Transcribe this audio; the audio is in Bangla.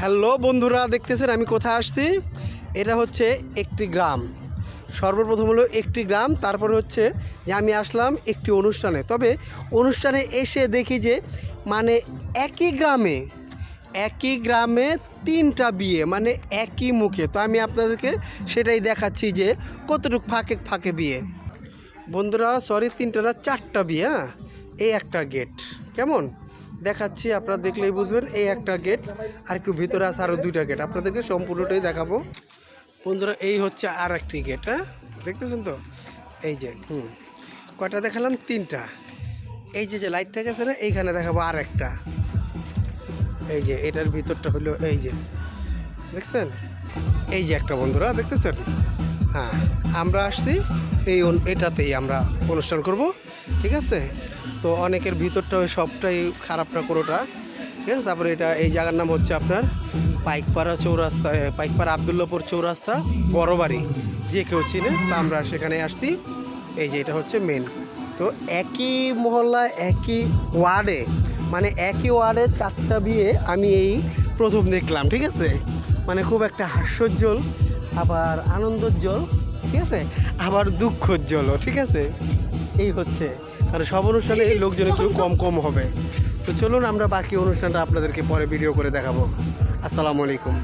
হ্যালো বন্ধুরা, দেখতেছেন আমি কোথায় আসছি। এটা হচ্ছে একটি গ্রাম। সর্বপ্রথম হলো একটি গ্রাম, তারপরে হচ্ছে যে আমি আসলাম একটি অনুষ্ঠানে। তবে অনুষ্ঠানে এসে দেখি যে মানে একই গ্রামে তিনটা বিয়ে, মানে একই মুখে। তো আমি আপনাদেরকে সেটাই দেখাচ্ছি যে কতটুকু ফাঁকে ফাঁকে বিয়ে। বন্ধুরা সরি, তিনটা না, চারটা বিয়ে। হ্যাঁ, এই একটা গেট কেমন দেখাচ্ছি, আপনারা দেখলেই বুঝবেন। এই একটা গেট, আর একটু ভিতরে আছে আরও দুইটা গেট, আপনাদেরকে সম্পূর্ণটাই দেখাবো। বন্ধুরা এই হচ্ছে আর একটি গেট। হ্যাঁ, দেখতেছেন তো, এই যে কয়টা দেখালাম? তিনটা। এই যে লাইটটা গেছে না, এইখানে দেখাবো আর একটা। এই যে এটার ভিতরটা হলো এই যে, দেখছেন? এই যে একটা, বন্ধুরা দেখতেছেন? হ্যাঁ, আমরা আসছি এটাতেই আমরা অনুষ্ঠান করব, ঠিক আছে? তো অনেকের ভিতরটা ওই সবটাই খারাপ না কোনোটা, ঠিক আছে? তারপরে এটা এই জায়গার নাম হচ্ছে আপনার পাইকপাড়া চৌরাস্তা, পাইকপাড়া আবদুল্লাপুর চৌরাস্তা, বড় বাড়ি, যে কেউ চিনে। তো আমরা সেখানে আসছি। এই যে এটা হচ্ছে মেন। তো একই মহল্লা, একই ওয়ার্ডে, মানে একই ওয়ার্ডে চারটা বিয়ে আমি এই প্রথম দেখলাম, ঠিক আছে? মানে খুব একটা হাস্যোজ্জ্বল, আবার আনন্দোজ্জ্বল, ঠিক আছে, আবার দুঃখোজ্জ্বলও, ঠিক আছে? এই হচ্ছে, মানে সব অনুষ্ঠানে লোকজন একটু কম কম হবে। তো চলুন আমরা বাকি অনুষ্ঠানটা আপনাদেরকে পরে ভিডিও করে দেখাবো। আসসালামু আলাইকুম।